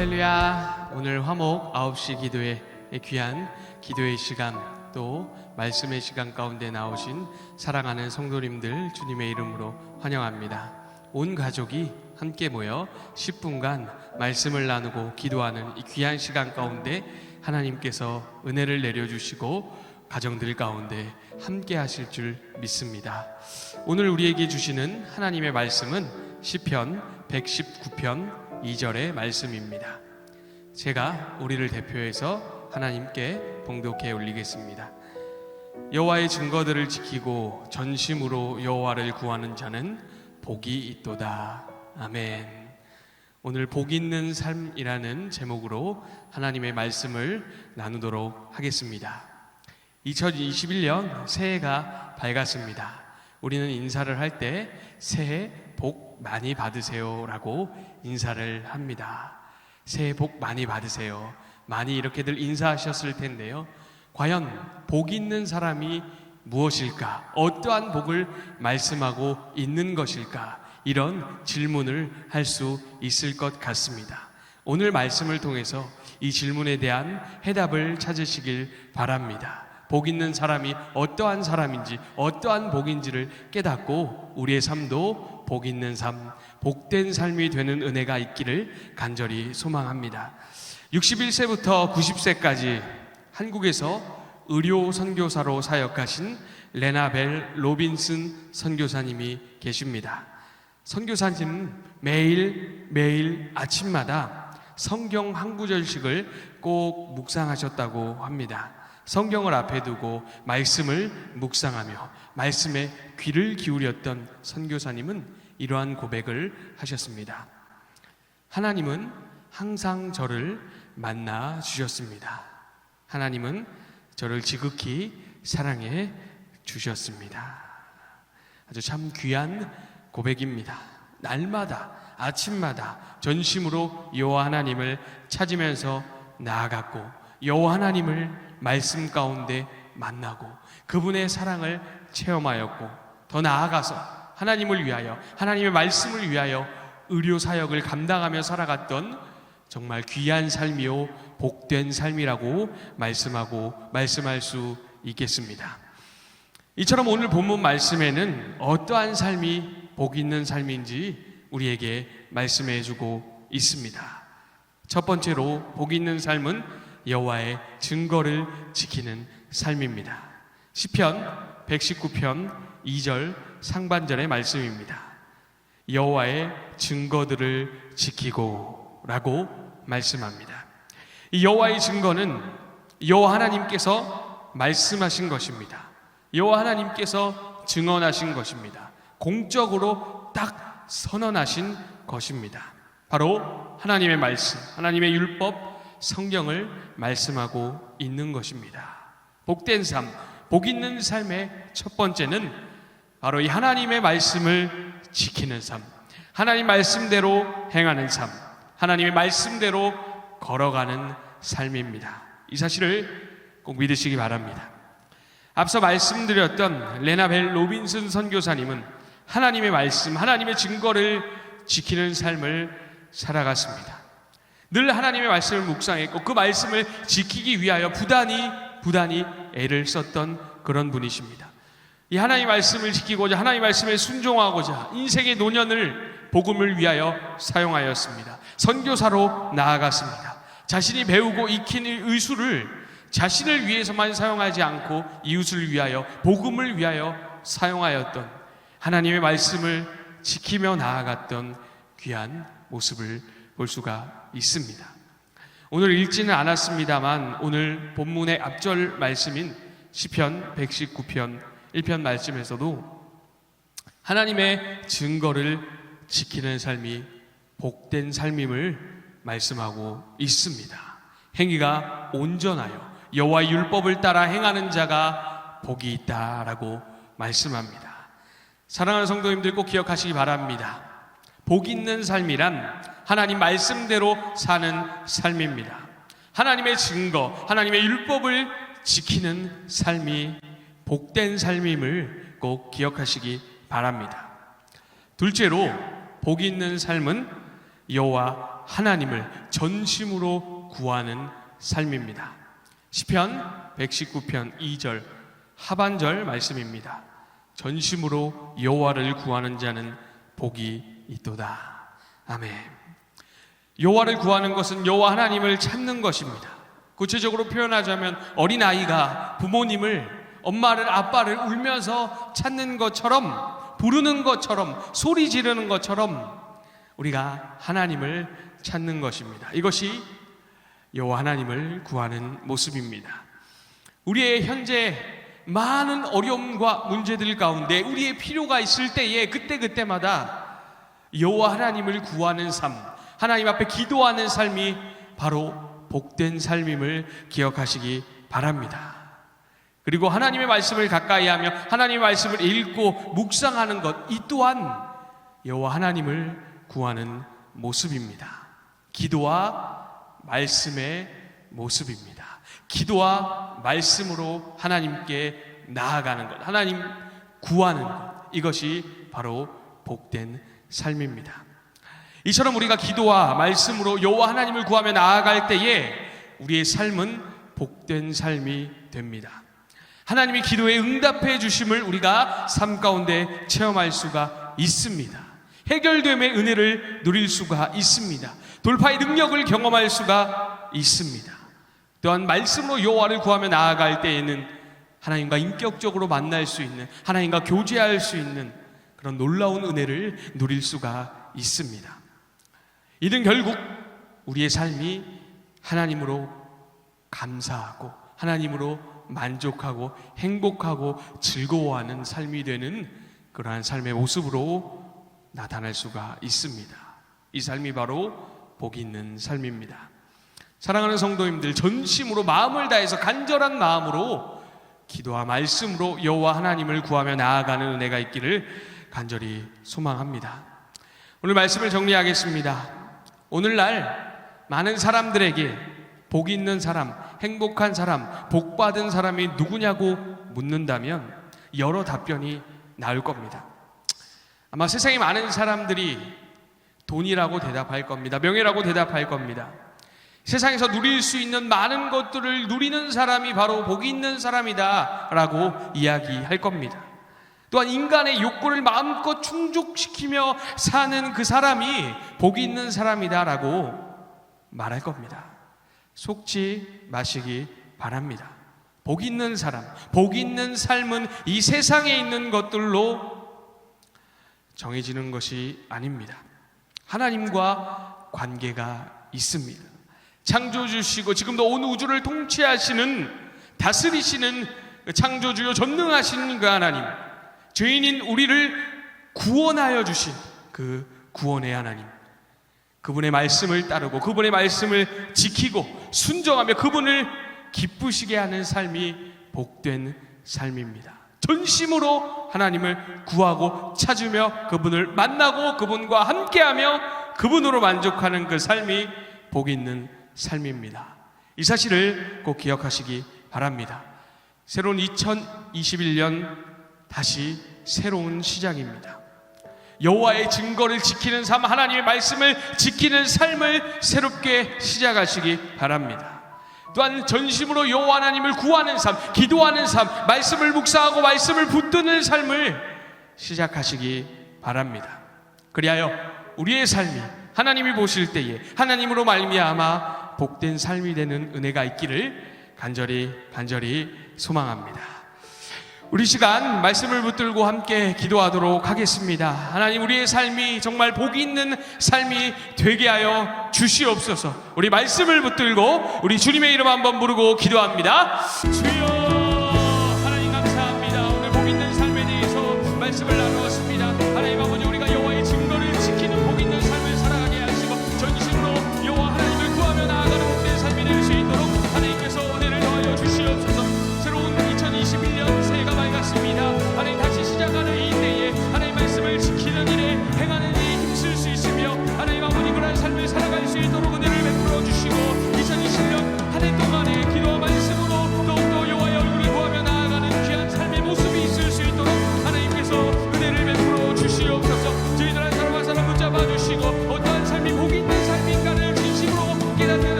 할렐루야. 오늘 화목 9시 기도회 귀한 기도의 시간, 또 말씀의 시간 가운데 나오신 사랑하는 성도님들 주님의 이름으로 환영합니다. 온 가족이 함께 모여 10분간 말씀을 나누고 기도하는 이 귀한 시간 가운데 하나님께서 은혜를 내려주시고 가정들 가운데 함께 하실 줄 믿습니다. 오늘 우리에게 주시는 하나님의 말씀은 시편 119편 2절의 말씀입니다. 제가 우리를 대표해서 하나님께 봉독해 올리겠습니다. 여호와의 증거들을 지키고 전심으로 여호와를 구하는 자는 복이 있도다. 아멘. 오늘 복 있는 삶이라는 제목으로 하나님의 말씀을 나누도록 하겠습니다. 2021년 새해가 밝았습니다. 우리는 인사를 할 때 새해 복 많이 받으세요 라고 인사를 합니다. 새해 복 많이 받으세요. 많이 이렇게들 인사하셨을 텐데요, 과연 복 있는 사람이 무엇일까? 어떠한 복을 말씀하고 있는 것일까? 이런 질문을 할 수 있을 것 같습니다. 오늘 말씀을 통해서 이 질문에 대한 해답을 찾으시길 바랍니다. 복 있는 사람이 어떠한 사람인지, 어떠한 복인지를 깨닫고 우리의 삶도 복 있는 삶, 복된 삶이 되는 은혜가 있기를 간절히 소망합니다. 61세부터 90세까지 한국에서 의료 선교사로 사역하신 레나 벨 로빈슨 선교사님이 계십니다. 선교사님은 매일 아침마다 성경 한 구절씩을 꼭 묵상하셨다고 합니다. 성경을 앞에 두고 말씀을 묵상하며 말씀에 귀를 기울였던 선교사님은 이러한 고백을 하셨습니다. 하나님은 항상 저를 만나 주셨습니다. 하나님은 저를 지극히 사랑해 주셨습니다. 아주 참 귀한 고백입니다. 날마다 아침마다 전심으로 여호와 하나님을 찾으면서 나아갔고, 여호와 하나님을 말씀 가운데 만나고 그분의 사랑을 체험하였고, 더 나아가서 하나님을 위하여, 하나님의 말씀을 위하여 의료 사역을 감당하며 살아갔던 정말 귀한 삶이요 복된 삶이라고 말씀할 수 있겠습니다. 이처럼 오늘 본문 말씀에는 어떠한 삶이 복 있는 삶인지 우리에게 말씀해 주고 있습니다. 첫 번째로 복 있는 삶은 여호와의 증거를 지키는 삶입니다. 시편 119편 2절 상반절의 말씀입니다. 여호와의 증거들을 지키고 라고 말씀합니다. 이 여호와의 증거는 여호와 하나님께서 말씀하신 것입니다. 여호와 하나님께서 증언하신 것입니다. 공적으로 딱 선언하신 것입니다. 바로 하나님의 말씀, 하나님의 율법, 성경을 말씀하고 있는 것입니다. 복된 삶, 복 있는 삶의 첫 번째는 바로 이 하나님의 말씀을 지키는 삶, 하나님 말씀대로 행하는 삶, 하나님의 말씀대로 걸어가는 삶입니다. 이 사실을 꼭 믿으시기 바랍니다. 앞서 말씀드렸던 레나 벨 로빈슨 선교사님은 하나님의 말씀, 하나님의 증거를 지키는 삶을 살아갔습니다. 늘 하나님의 말씀을 묵상했고 그 말씀을 지키기 위하여 부단히 애를 썼던 그런 분이십니다. 이 하나님의 말씀을 지키고자, 하나님의 말씀에 순종하고자 인생의 노년을 복음을 위하여 사용하였습니다. 선교사로 나아갔습니다. 자신이 배우고 익힌 의술을 자신을 위해서만 사용하지 않고 이웃을 위하여, 복음을 위하여 사용하였던, 하나님의 말씀을 지키며 나아갔던 귀한 모습을 볼 수가 있습니다. 오늘 읽지는 않았습니다만 오늘 본문의 앞절 말씀인 시편 119편 1편 말씀에서도 하나님의 증거를 지키는 삶이 복된 삶임을 말씀하고 있습니다. 행위가 온전하여 여호와의 율법을 따라 행하는 자가 복이 있다라고 말씀합니다. 사랑하는 성도님들 꼭 기억하시기 바랍니다. 복 있는 삶이란 하나님 말씀대로 사는 삶입니다. 하나님의 증거, 하나님의 율법을 지키는 삶이 복된 삶임을 꼭 기억하시기 바랍니다. 둘째로 복 있는 삶은 여호와 하나님을 전심으로 구하는 삶입니다. 시편 119편 2절 하반절 말씀입니다. 전심으로 여호와를 구하는 자는 복이 있도다. 아멘. 여호와를 구하는 것은 여호와 하나님을 찾는 것입니다. 구체적으로 표현하자면 어린아이가 부모님을, 엄마를, 아빠를 울면서 찾는 것처럼, 부르는 것처럼, 소리 지르는 것처럼 우리가 하나님을 찾는 것입니다. 이것이 여호와 하나님을 구하는 모습입니다. 우리의 현재 많은 어려움과 문제들 가운데 우리의 필요가 있을 때에 그때마다 여호와 하나님을 구하는 삶, 하나님 앞에 기도하는 삶이 바로 복된 삶임을 기억하시기 바랍니다. 그리고 하나님의 말씀을 가까이 하며 하나님의 말씀을 읽고 묵상하는 것, 이 또한 여호와 하나님을 구하는 모습입니다. 기도와 말씀의 모습입니다. 기도와 말씀으로 하나님께 나아가는 것, 하나님 구하는 것, 이것이 바로 복된 삶입니다. 이처럼 우리가 기도와 말씀으로 여호와 하나님을 구하며 나아갈 때에 우리의 삶은 복된 삶이 됩니다. 하나님이 기도에 응답해 주심을 우리가 삶 가운데 체험할 수가 있습니다. 해결됨의 은혜를 누릴 수가 있습니다. 돌파의 능력을 경험할 수가 있습니다. 또한 말씀으로 여호와를 구하며 나아갈 때에는 하나님과 인격적으로 만날 수 있는, 하나님과 교제할 수 있는 그런 놀라운 은혜를 누릴 수가 있습니다. 이는 결국 우리의 삶이 하나님으로 감사하고 하나님으로 만족하고 행복하고 즐거워하는 삶이 되는 그러한 삶의 모습으로 나타날 수가 있습니다. 이 삶이 바로 복이 있는 삶입니다. 사랑하는 성도님들, 전심으로 마음을 다해서 간절한 마음으로 기도와 말씀으로 여호와 하나님을 구하며 나아가는 은혜가 있기를 간절히 소망합니다. 오늘 말씀을 정리하겠습니다. 오늘날 많은 사람들에게 복이 있는 사람, 행복한 사람, 복받은 사람이 누구냐고 묻는다면 여러 답변이 나올 겁니다. 아마 세상에 많은 사람들이 돈이라고 대답할 겁니다. 명예라고 대답할 겁니다. 세상에서 누릴 수 있는 많은 것들을 누리는 사람이 바로 복이 있는 사람이다 라고 이야기할 겁니다. 또한 인간의 욕구를 마음껏 충족시키며 사는 그 사람이 복이 있는 사람이다 라고 말할 겁니다. 속지 마시기 바랍니다. 복이 있는 사람, 복이 있는 삶은 이 세상에 있는 것들로 정해지는 것이 아닙니다. 하나님과 관계가 있습니다. 창조주시고 지금도 온 우주를 통치하시는, 다스리시는 창조주요 전능하신 그 하나님, 죄인인 우리를 구원하여 주신 그 구원의 하나님, 그분의 말씀을 따르고 그분의 말씀을 지키고 순종하며 그분을 기쁘시게 하는 삶이 복된 삶입니다. 전심으로 하나님을 구하고 찾으며 그분을 만나고 그분과 함께하며 그분으로 만족하는 그 삶이 복 있는 삶입니다. 이 사실을 꼭 기억하시기 바랍니다. 새로운 2021년 다시 새로운 시작입니다. 여호와의 증거를 지키는 삶, 하나님의 말씀을 지키는 삶을 새롭게 시작하시기 바랍니다. 또한 전심으로 여호와 하나님을 구하는 삶, 기도하는 삶, 말씀을 묵상하고 말씀을 붙드는 삶을 시작하시기 바랍니다. 그리하여 우리의 삶이 하나님이 보실 때에 하나님으로 말미암아 복된 삶이 되는 은혜가 있기를 간절히 소망합니다. 우리 시간 말씀을 붙들고 함께 기도하도록 하겠습니다. 하나님, 우리의 삶이 정말 복이 있는 삶이 되게 하여 주시옵소서. 우리 말씀을 붙들고 우리 주님의 이름 한번 부르고 기도합니다. 주여, 하나님 감사합니다. 오늘 복 있는 삶에 대해서 말씀을 나누었습니다. 하나님 아버지, 우리가 여호와의 증거를 지키는 복 있는 삶을 살아가게 하시고 전심으로 여호와 하나님을 구하며 나아가는 복된 삶이 될 수 있도록 하나님께서 은혜를 더하여 주시옵소서. 새로운 2021년 새해가 밝았습니다. 하나님, 다시 시작하는 이 때에 하나님 말씀을 지키는 일에 행하는 일에 힘쓸 수 있으며 하나님 아버지, 그러한 삶을 살아갈 수 있도록 은혜를 베풀어 주시고 2020년 한 해 동안에 기도와 말씀으로 더욱더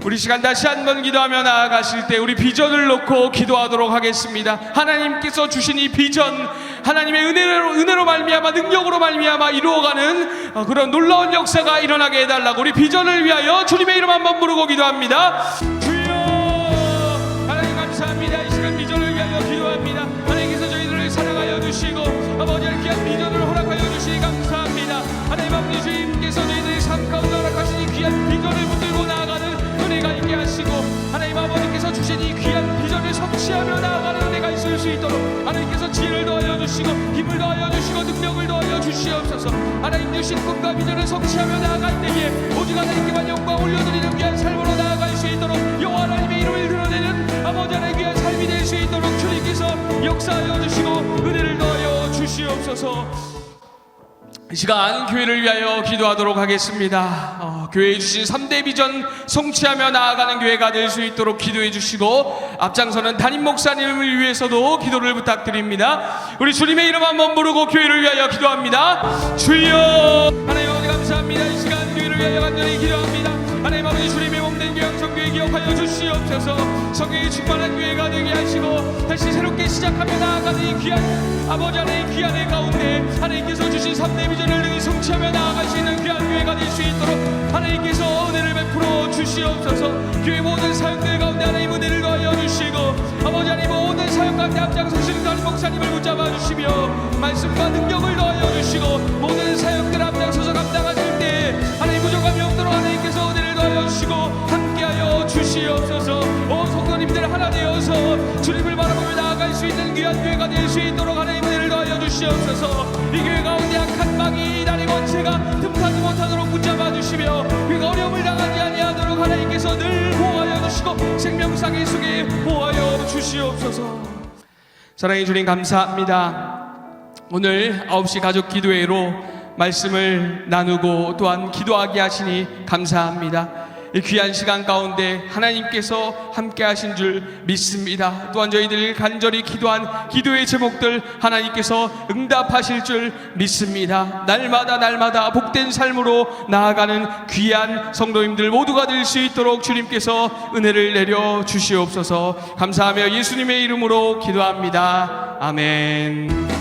우리 시간 다시 한번 기도하며 나아가실 때 우리 비전을 놓고 기도하도록 하겠습니다. 하나님께서 주신 이 비전, 하나님의 은혜로 말미암아, 능력으로 말미암아 이루어가는 그런 놀라운 역사가 일어나게 해달라고 우리 비전을 위하여 주님의 이름 한번 부르고 기도합니다. 주여, 하나님 감사합니다. 이 시간 비전을 위하여 기도합니다. 하나님께서 저희들을 사랑하여 주시고 아버지 귀한 비전을 허락하여 주시니 감사합니다. 하나님 아버지, 주님께서 저희들의 삶 가운데 허락하신 이 귀한 비전을 붙들고 나아가는 은혜가 있게 하시고, 하나님 아버지께서 주신 이 귀한 비전을 성취하며 나아가는 은혜가 있을 수 있도록 하나님께서 지혜를 더하여 주시고 힘을 더하여 주시고 능력을 더하여 주시옵소서. 하나님 주신 꿈과 비전을 성취하며 나아갈 때에 오직 하나님께만 영광 올려드리는 귀한 삶으로 나아갈 수 있도록 여호와 하나님의 이름을 드러내는 아버지 하나님의 귀한 삶이 될 수 있도록 주님께서 역사하여 주시고 은혜를 더하여 주시옵소서. 이 시간 교회를 위하여 기도하도록 하겠습니다. 교회에 주신 3대 비전 성취하며 나아가는 교회가 될 수 있도록 기도해 주시고, 앞장서는 담임 목사님을 위해서도 기도를 부탁드립니다. 우리 주님의 이름 한번 부르고 교회를 위하여 기도합니다. 주여, 하나님 아버지 감사합니다. 이 시간 교회를 위하여 간절히 기도합니다. 하나님 아버지, 주님의 몸된 교회 성교회 기억하여 주시옵소서. 성경이 충만한 교회가 되게 하시고 다시 새롭게 시작하며 나아가는 이 귀한 아버지 하나님 귀한 애 가운데 하나님께서 주신 3대 비전을 능히 성취하며 나아갈 수 있는 귀한 교회가 될 수 있도록 하나님께서 은혜를 베풀어 주시옵소서. 교회 모든 사역들 가운데 하나님 은혜를 더하여 주시고 아버지 하나님 모든 사역 가운데 앞장서시는 담임 목사님을 붙잡아 주시며 말씀과 능력을 더하여 주시고 모든 사역들 앞장서서 감당하실 때 하나님 부족함이 없도록 하나님께서 은혜를 더하여 주시고 함께하여 주시옵소서. 온 성도님들 하나 되어서 주님을 바라보며 나아갈 수 있는 귀한 교회가 될 수 있도록 하나님 은혜를 더하여 주시옵소서. 이 교회 가운데 약한 막이 이단의 권세가 틈타지 못하도록 붙잡아 주시며 그가 어려움을 당하지 아니하도록 하나님께서 늘 보호하여 주시고 생명상의 속에 보호하여 주시옵소서. 사랑의 주님 감사합니다. 오늘 9시 가족 기도회로 말씀을 나누고 또한 기도하게 하시니 감사합니다. 이 귀한 시간 가운데 하나님께서 함께 하신 줄 믿습니다. 또한 저희들 간절히 기도한 기도의 제목들 하나님께서 응답하실 줄 믿습니다. 날마다 복된 삶으로 나아가는 귀한 성도님들 모두가 될 수 있도록 주님께서 은혜를 내려 주시옵소서. 감사하며 예수님의 이름으로 기도합니다. 아멘.